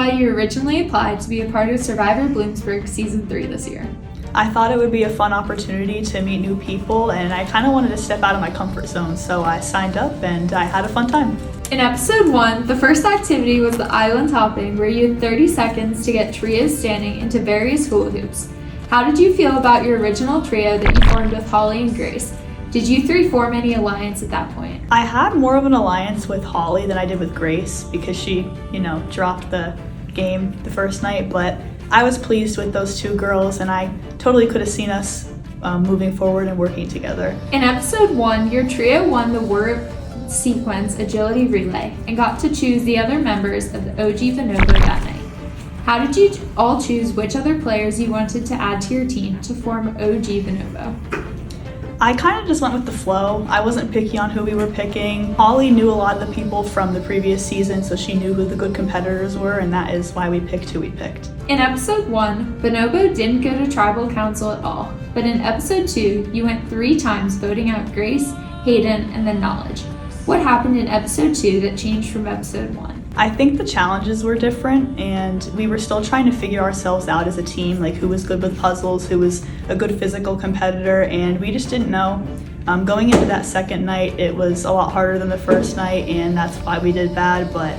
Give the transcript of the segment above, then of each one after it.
why you originally applied to be a part of Survivor Bloomsburg Season 3 this year? I thought it would be a fun opportunity to meet new people, and I kind of wanted to step out of my comfort zone, so I signed up and I had a fun time. In episode 1, the first activity was the island hopping, where you had 30 seconds to get trios standing into various hula hoops. How did you feel about your original trio that you formed with Holly and Grace? Did you three form any alliance at that point? I had more of an alliance with Holly than I did with Grace because she, dropped the game the first night, but I was pleased with those two girls, and I totally could have seen us moving forward and working together. In episode 1, your trio won the Word Sequence Agility Relay and got to choose the other members of the OG Bonobo that night. How did you all choose which other players you wanted to add to your team to form OG Bonobo? I kind of just went with the flow. I wasn't picky on who we were picking. Holly knew a lot of the people from the previous season, so she knew who the good competitors were, and that is why we picked who we picked. In episode 1, Bonobo didn't go to tribal council at all, but in episode 2, you went 3 times voting out Grace, Hayden, and then Knowledge. What happened in episode 2 that changed from episode 1? I think the challenges were different, and we were still trying to figure ourselves out as a team, like who was good with puzzles, who was a good physical competitor, and we just didn't know. Going into that second night, it was a lot harder than the first night, and that's why we did bad, but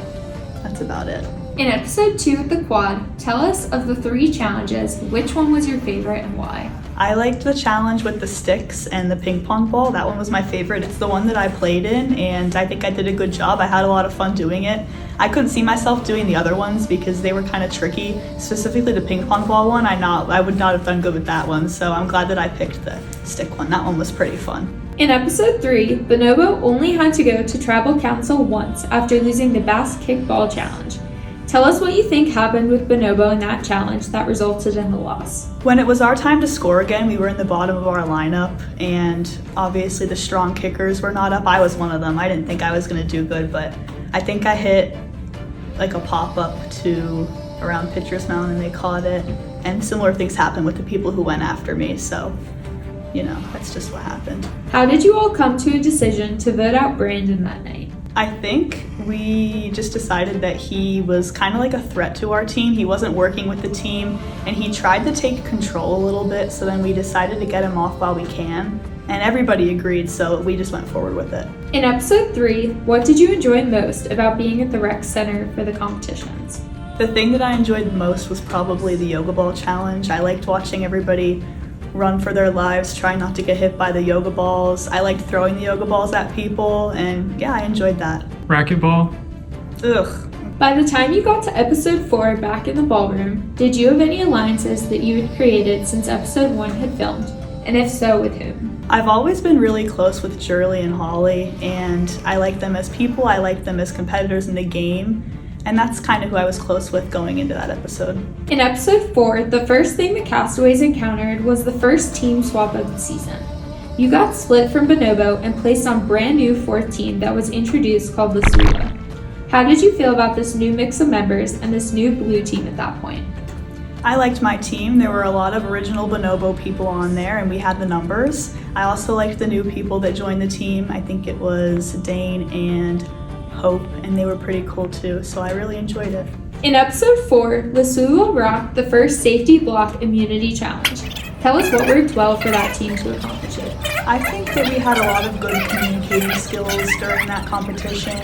that's about it. In episode 2 of the quad, tell us of the 3 challenges, which one was your favorite and why? I liked the challenge with the sticks and the ping pong ball. That one was my favorite. It's the one that I played in, and I think I did a good job. I had a lot of fun doing it. I couldn't see myself doing the other ones because they were kind of tricky. Specifically the ping pong ball one, I would not have done good with that one, so I'm glad that I picked the stick one. That one was pretty fun. In episode 3, Bonobo only had to go to tribal council once after losing the Bass Kickball Challenge. Tell us what you think happened with Bonobo in that challenge that resulted in the loss. When it was our time to score again, we were in the bottom of our lineup, and obviously the strong kickers were not up. I was one of them. I didn't think I was going to do good, but I think I hit like a pop-up to around Pitcher's Mound and they caught it, and similar things happened with the people who went after me, so that's just what happened. How did you all come to a decision to vote out Brandon that night? I think we just decided that he was kind of like a threat to our team. He wasn't working with the team, and he tried to take control a little bit, so then we decided to get him off while we can. And everybody agreed, so we just went forward with it. In episode 3, what did you enjoy most about being at the rec center for the competitions? The thing that I enjoyed most was probably the yoga ball challenge. I liked watching everybody run for their lives, trying not to get hit by the yoga balls. I liked throwing the yoga balls at people, and yeah, I enjoyed that. Racquetball? Ugh. By the time you got to episode 4 back in the ballroom, did you have any alliances that you had created since episode 1 had filmed? And if so, with whom? I've always been really close with Shirley and Holly, and I like them as people, I like them as competitors in the game, and that's kind of who I was close with going into that episode. In episode 4, the first thing the castaways encountered was the first team swap of the season. You got split from Bonobo and placed on brand new 4th team that was introduced called the SURVIVOR. How did you feel about this new mix of members and this new blue team at that point? I liked my team. There were a lot of original Bonobo people on there, and we had the numbers. I also liked the new people that joined the team. I think it was Dane and Hope, and they were pretty cool too, so I really enjoyed it. In episode 4, Lasulo rocked the first safety block immunity challenge. Tell us what worked well for that team to accomplish it. I think that we had a lot of good communicating skills during that competition.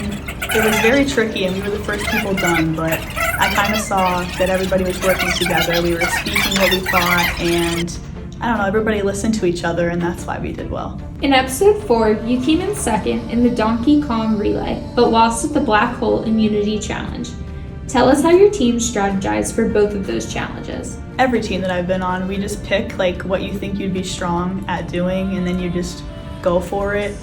It was very tricky, and we were the first people done, but I kind of saw that everybody was working together. We were speaking what we thought, and I don't know, everybody listened to each other, and that's why we did well. In episode 4, you came in second in the Donkey Kong relay, but lost at the Black Hole Immunity Challenge. Tell us how your team strategized for both of those challenges. Every team that I've been on, we just pick like what you think you'd be strong at doing, and then you just go for it.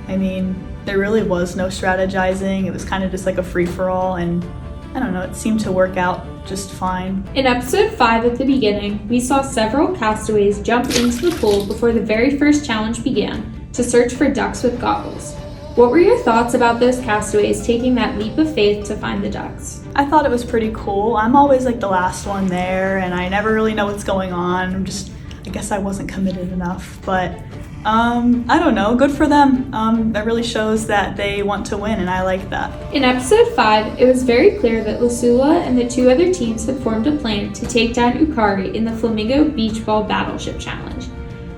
I mean, there really was no strategizing. It was kind of just like a free-for-all, and I don't know, it seemed to work out just fine. In episode 5 at the beginning, we saw several castaways jump into the pool before the very first challenge began to search for ducks with goggles. What were your thoughts about those castaways taking that leap of faith to find the ducks? I thought it was pretty cool. I'm always like the last one there, and I never really know what's going on. I guess I wasn't committed enough, but I don't know, good for them. That really shows that they want to win, and I like that. In episode 5, it was very clear that Lasula and the 2 other teams had formed a plan to take down Ukari in the Flamingo Beach Ball Battleship Challenge.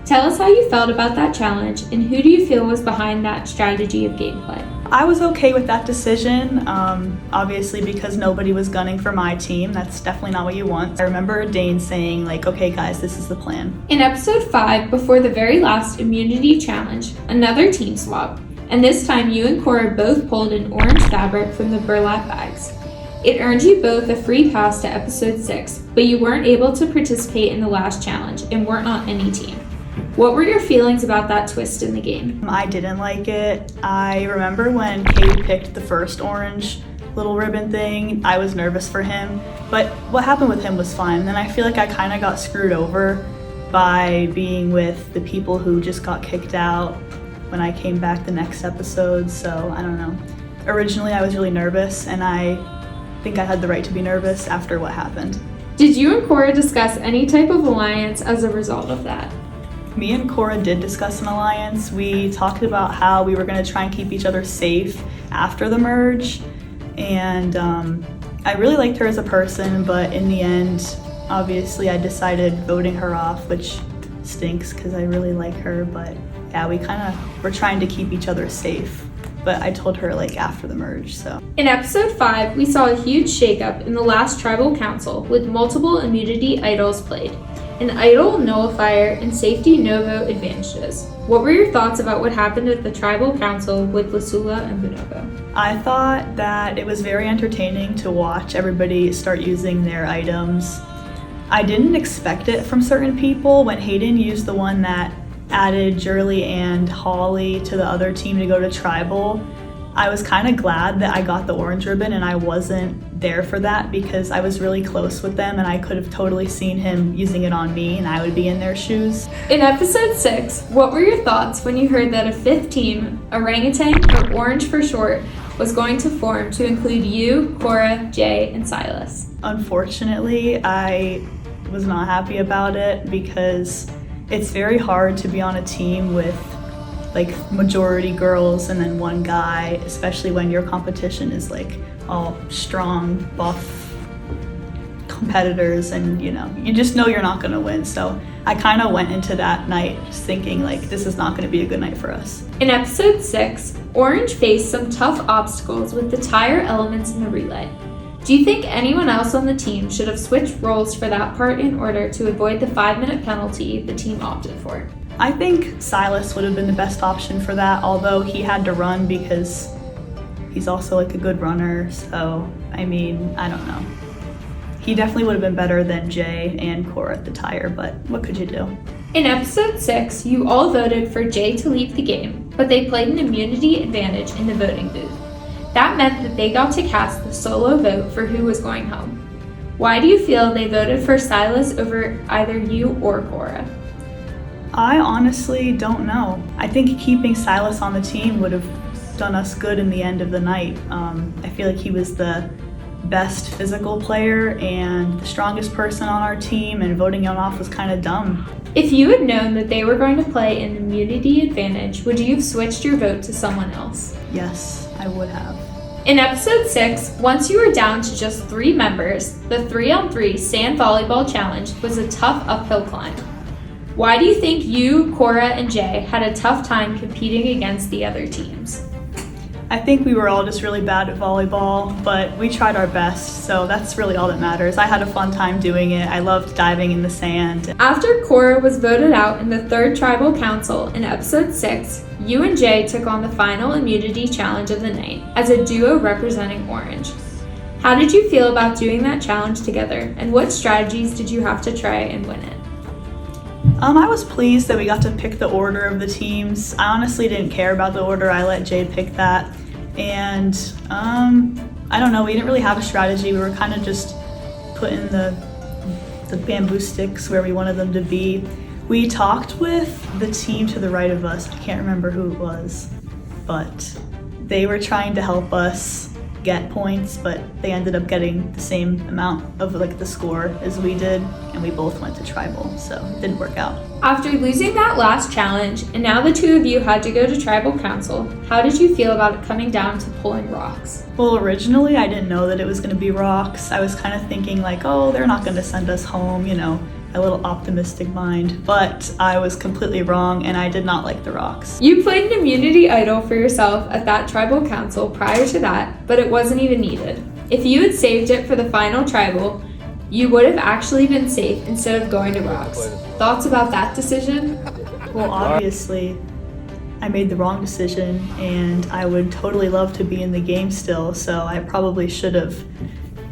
Tell us how you felt about that challenge, and who do you feel was behind that strategy of gameplay? I was okay with that decision, obviously because nobody was gunning for my team. That's definitely not what you want. I remember Dane saying, like, okay guys, this is the plan. In episode 5, before the very last immunity challenge, another team swap, and this time you and Cora both pulled an orange fabric from the burlap bags. It earned you both a free pass to episode 6, but you weren't able to participate in the last challenge and weren't on any team. What were your feelings about that twist in the game? I didn't like it. I remember when Katie picked the first orange little ribbon thing, I was nervous for him, but what happened with him was fine. And then I feel like I kind of got screwed over by being with the people who just got kicked out when I came back the next episode, so I don't know. Originally I was really nervous, and I think I had the right to be nervous after what happened. Did you and Cora discuss any type of alliance as a result of that? Me and Cora did discuss an alliance. We talked about how we were going to try and keep each other safe after the merge, and I really liked her as a person, but in the end, obviously I decided voting her off, which stinks because I really like her, but yeah, we kind of were trying to keep each other safe, but I told her like after the merge, so. In episode 5, we saw a huge shakeup in the last tribal council with multiple immunity idols played. An idol nullifier and safety no vote advantages. What were your thoughts about what happened at the tribal council with Lasula and Bonobo? I thought that it was very entertaining to watch everybody start using their items. I didn't expect it from certain people. When Hayden used the one that added Jurley and Holly to the other team to go to tribal, I was kind of glad that I got the orange ribbon and I wasn't there for that because I was really close with them and I could have totally seen him using it on me and I would be in their shoes. In episode 6, what were your thoughts when you heard that a 5th team, Orangutan, or Orange for short, was going to form to include you, Cora, Jay, and Silas? Unfortunately, I was not happy about it because it's very hard to be on a team with like majority girls and then one guy, especially when your competition is like all strong, buff competitors, and you just know you're not gonna win. So I kind of went into that night just thinking like this is not gonna be a good night for us. In episode 6, Orange faced some tough obstacles with the tire elements in the relay. Do you think anyone else on the team should have switched roles for that part in order to avoid the 5-minute penalty the team opted for? I think Silas would have been the best option for that, although he had to run because he's also like a good runner, so I mean, I don't know. He definitely would have been better than Jay and Cora at the tire, but what could you do? In episode 6, you all voted for Jay to leave the game, but they played an immunity advantage in the voting booth. That meant that they got to cast the solo vote for who was going home. Why do you feel they voted for Silas over either you or Cora? I honestly don't know. I think keeping Silas on the team would have done us good in the end of the night. I feel like he was the best physical player and the strongest person on our team, and voting him off was kind of dumb. If you had known that they were going to play an immunity advantage, would you have switched your vote to someone else? Yes, I would have. In episode 6, once you were down to just 3 members, the 3-on-3 sand volleyball challenge was a tough uphill climb. Why do you think you, Cora, and Jay had a tough time competing against the other teams? I think we were all just really bad at volleyball, but we tried our best, so that's really all that matters. I had a fun time doing it. I loved diving in the sand. After Cora was voted out in the 3rd Tribal Council in episode 6, you and Jay took on the final immunity challenge of the night as a duo representing Orange. How did you feel about doing that challenge together, and what strategies did you have to try and win it? I was pleased that we got to pick the order of the teams. I honestly didn't care about the order. I let Jay pick that. And I don't know, we didn't really have a strategy. We were kind of just putting the bamboo sticks where we wanted them to be. We talked with the team to the right of us. I can't remember who it was, but they were trying to help us get points, but they ended up getting the same amount of like the score as we did, and we both went to tribal, so it didn't work out. After losing that last challenge, and now the two of you had to go to tribal council, how did you feel about it coming down to pulling rocks? Well, originally I didn't know that it was going to be rocks. I was kind of thinking like, oh, they're not going to send us home, you know, a little optimistic mind, but I was completely wrong and I did not like the rocks. You played an immunity idol for yourself at that tribal council prior to that, but it wasn't even needed. If you had saved it for the final tribal, you would have actually been safe instead of going to rocks. Thoughts about that decision? Well, obviously, I made the wrong decision and I would totally love to be in the game still, so I probably should have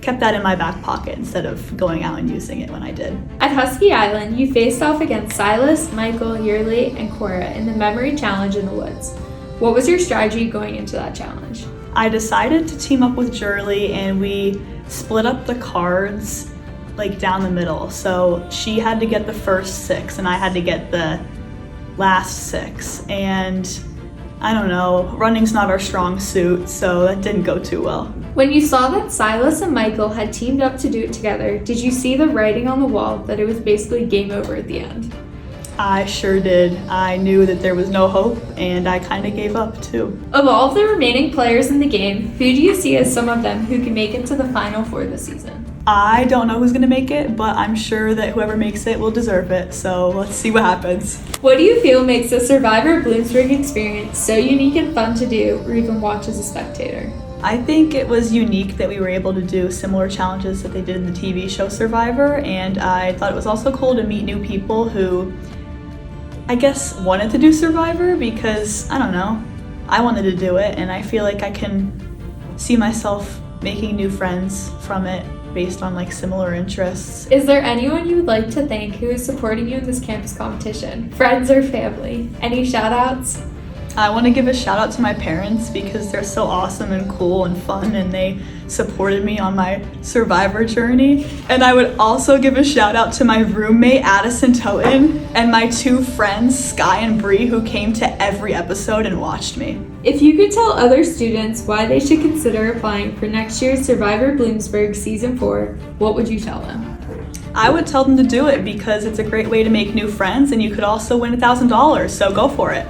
kept that in my back pocket instead of going out and using it when I did. At Husky Island, you faced off against Silas, Michael, Yearly, and Cora in the memory challenge in the woods. What was your strategy going into that challenge? I decided to team up with Jurley and we split up the cards like down the middle. So she had to get the first 6 and I had to get the last 6. And I don't know, running's not our strong suit, so that didn't go too well. When you saw that Silas and Michael had teamed up to do it together, did you see the writing on the wall that it was basically game over at the end? I sure did. I knew that there was no hope, and I kind of gave up too. Of all of the remaining players in the game, who do you see as some of them who can make it to the final for the season? I don't know who's going to make it, but I'm sure that whoever makes it will deserve it, so let's see what happens. What do you feel makes the Survivor Bloomsburg experience so unique and fun to do or even watch as a spectator? I think it was unique that we were able to do similar challenges that they did in the TV show Survivor, and I thought it was also cool to meet new people who I guess wanted to do Survivor because, I don't know, I wanted to do it, and I feel like I can see myself making new friends from it based on like similar interests. Is there anyone you would like to thank who is supporting you in this campus competition? Friends or family? Any shout outs? I want to give a shout out to my parents because they're so awesome and cool and fun and they supported me on my Survivor journey. And I would also give a shout out to my roommate Addison Toten and my 2 friends Sky and Bree who came to every episode and watched me. If you could tell other students why they should consider applying for next year's Survivor Bloomsburg Season 4, what would you tell them? I would tell them to do it because it's a great way to make new friends and you could also win $1,000, so go for it.